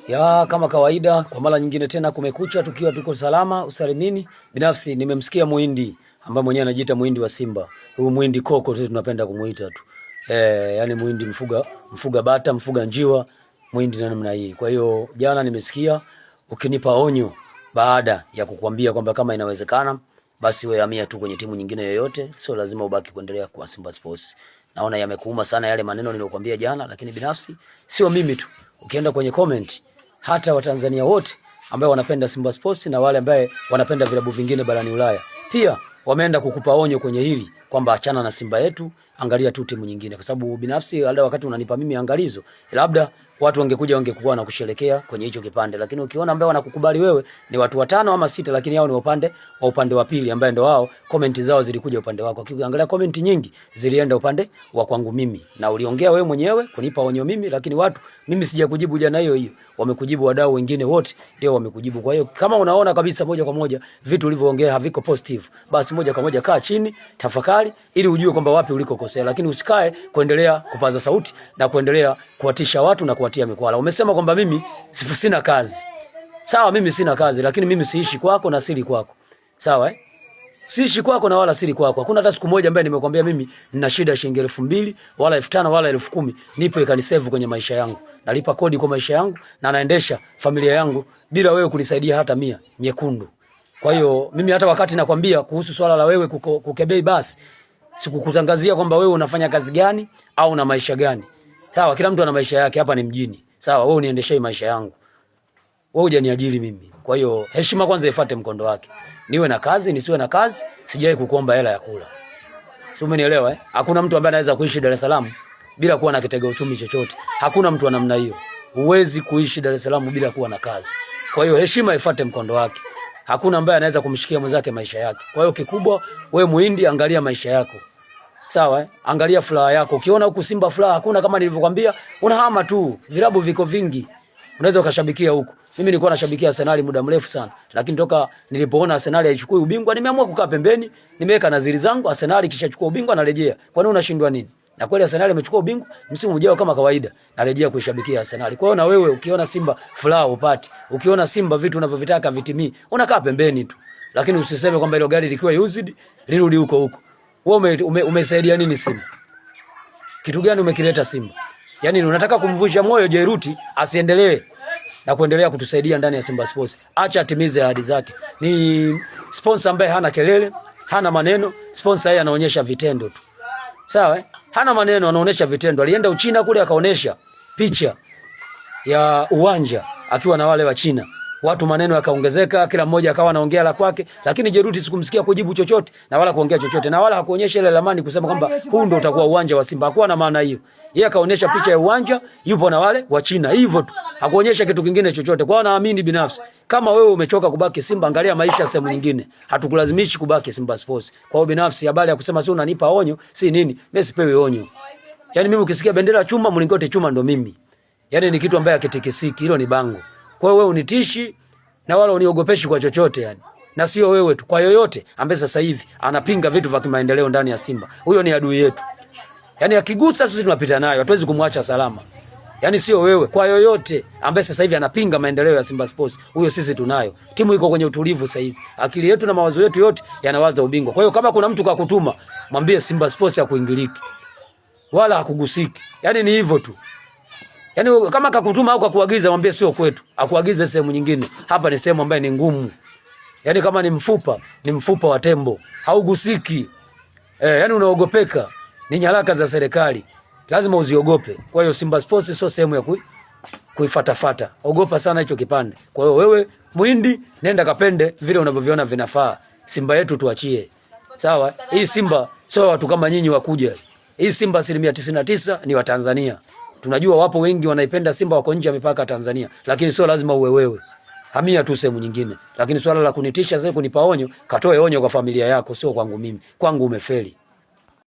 Ya kama kawaida kwa mara nyingine tena kumekucha tukiwa tuko salama usalimini. Binafsi nimemsikia Muhindi ambaye mwenyewe anajiita Muhindi wa Simba. Huyu Muhindi koko tu tunapenda kumuita tu. Yani Muhindi mfuga bata, mfuga njiwa, Muhindi na namna hii. Kwa hiyo jana nimesikia ukinipa onyo baada ya kukuambia kwamba kama inawezekana basi wewe hamia tu kwenye timu nyingine yoyote, sio lazima ubaki kuendelea kwa Simba Sports. Naona yamekuuma sana yale maneno niliyokuambia jana, lakini binafsi sio mimi tu. Ukienda kwenye comment hata Watanzania wote ambao wanapenda Simba Sports na wale ambao wanapenda vilabu vingine barani Ulaya pia wameenda kukupa onyo kwenye hili kwamba achana na Simba yetu, angalia tu timu nyingine. Kwa sababu binafsi labda wakati unanipa mimi angalizo, labda watu wangekuwa na kusherekea kwenye hicho kipande, lakini ukiona ambao wanakukubali wewe ni watu 5 ama 6, lakini hao ni upande wa pili ambao ndio wao comment zao zilikuja upande wako. Ukiangalia comment nyingi zilienda upande wa kwangu mimi, na uliongea wewe mwenyewe kunipa onyo mimi, lakini watu mimi sijakujibu jana hiyo, wamekujibu wadau wengine wote ndio wamekujibu. Kwa hiyo kama unaona kabisa moja kwa moja vitu ulivyoongea haviko positive, basi moja kwa moja kaa chini, tafakari ili ujue kwamba wapi ulikokosea, lakini usikae kuendelea kupaza sauti na kuendelea kuwatisha watu na kuwatia mikwala. Umesema kwamba mimi sina kazi. Sawa, mimi sina kazi, lakini mimi siishi kwako na siri kwako. Sawa siishi kwako na wala siri kwako. Hakuna hata siku moja ambaye nimekwambia mimi nina shida shilingi 2,000 wala 5,000 wala 10,000 nipe ikanisave kwenye maisha yangu. Nalipa kodi kwa maisha yangu na naendesha familia yangu bila wewe kunisaidia hata 100 nyekundu. Kwa hiyo mimi hata wakati nakwambia kuhusu swala la wewe kukebei, basi sikukutangazia kwamba wewe unafanya kazi gani au una maisha gani. Sawa, kila mtu ana maisha yake, hapa ni mjini. Sawa, wewe uniendeshee maisha yangu. Wewe hujaniajiri mimi. Kwa hiyo heshima kwanza ifuate mkondo wake. Niwe na kazi, nisiwe na kazi, sijawahi kukuomba hela ya kula. Sio, umenielewa Hakuna mtu ambaye anaweza kuishi Dar es Salaam bila kuwa na kitega uchumi chochote. Hakuna mtu wa namna hiyo. Huwezi kuishi Dar es Salaam bila kuwa na kazi. Kwa hiyo heshima ifuate mkondo wake. Hakuna ambaye anaweza kumshikia mwenzake maisha yake. Kwa hiyo kikubwa wewe Muhindi, angalia maisha yako. Sawa Angalia furaha yako. Ukiona huku Simba furaha hakuna, kama nilivyokuambia, unahama tu. Vilabu viko vingi. Unaweza ukashabikia huku. Mimi nilikuwa nashabikia Arsenal muda mrefu sana, lakini toka nilipoona Arsenal haichukui ubingwa nimeamua kukaa pembeni, nimeweka naziri zangu. Arsenal kishachukua ubingwa narejea. Kwa nini unashindwa nini? Na kweli Arsenal imechukua ubingwa msimu ujao kama kawaida, narejea kuishabikia Arsenal. Kwa hiyo na wewe ukiona Simba furaha upate, ukiona Simba vitu unavyovitaka vitimii, unakaa pembeni tu. Lakini usiseme kwamba ile gari likiwa used lirudi huko huko. Wewe umesaidia nini Simba? Kitu gani umekileta Simba? Yaani unataka kumvunja moyo Jeruti asiendelee na kuendelea kutusaidia ndani ya Simba Sports. Acha atimize ahadi zake. Ni sponsor ambaye hana kelele, hana maneno. Sponsor yeye anaonyesha vitendo tu. Sawa Hana maneno, anaonyesha vitendo. Alienda Uchina kule akaonesha picha ya uwanja akiwa na wale wa China. Watu maneno yakaongezeka, kila mmoja akawa anaongea la kwake, lakini Jeruti sikumsikia kujibu chochote na wala kuongea chochote na wala hakuonyesha ile ramani kusema kwamba huu ndio utakuwa uwanja wa Simba. Hakuwa na maana hiyo. Yeye akaonyesha picha ya uwanja, yupo na wale wa China. Hivyo tu. Hakuonyesha kitu kingine chochote. Kwa hiyo naamini binafsi, kama wewe umechoka kubaki Simba, angalia maisha sehemu nyingine. Hatukulazimishi kubaki Simba Sports. Kwa hiyo binafsi, habari ya kusema si unanipa onyo, si nini? Mimi sipewi onyo. Yaani mimi ukisikia bendera chuma, mlingoti chuma ndo mimi. Yaani ni kitu ambaye hakitikisiki, hilo ni bango. Kwa hiyo wewe unitishi na wala uniogopeshi kwa chochote yani. Na sio wewe tu, kwa yoyote ambaye sasa hivi anapinga vitu vya kimaendeleo ndani ya Simba. Huyo ni adui yetu. Yaani akigusa sisi tunapita nayo, hatuwezi kumwacha salama. Yaani sio wewe, kwa yoyote ambaye sasa hivi anapinga maendeleo ya Simba Sports, huyo sisi tunayo. Timu iko kwenye utulivu sasa hivi. Akili yetu na mawazo yetu yote yanawaza ubingwa. Kwa hiyo kama kuna mtu kakutuma, mwambie Simba Sports hakuingiliki. Wala hakugusiki. Yaani ni hivyo tu. Yaani kama kakutuma au kakuagiza, mwambie sio kwetu. Akuagize sehemu nyingine. Hapa ni sehemu ambayo ni ngumu. Yaani kama ni mfupa wa tembo. Haugusiki. Yaani unaogopeka. Ni nyaraka za serikali. Lazima uziogope. Kwa hiyo Simba Sports sio sehemu ya kuifatafata. Ogopa sana hicho kipande. Kwa hiyo wewe Muhindi, nenda kapende vile unavyoviona vinafaa. Simba yetu tuachie. Sawa? Hii Simba sio watu kama nyinyi wakuja. Hii Simba 99% ni wa Tanzania. Tunajua wapo wengi wanaipenda Simba wako nje ya mipaka Tanzania, lakini sio lazima uwe wewe. Hamia tu sehemu nyingine. Lakini swala la kunitisha sasa, kunipa onyo, katoe onyo kwa familia yako, sio kwangu mimi. Kwangu umefeli.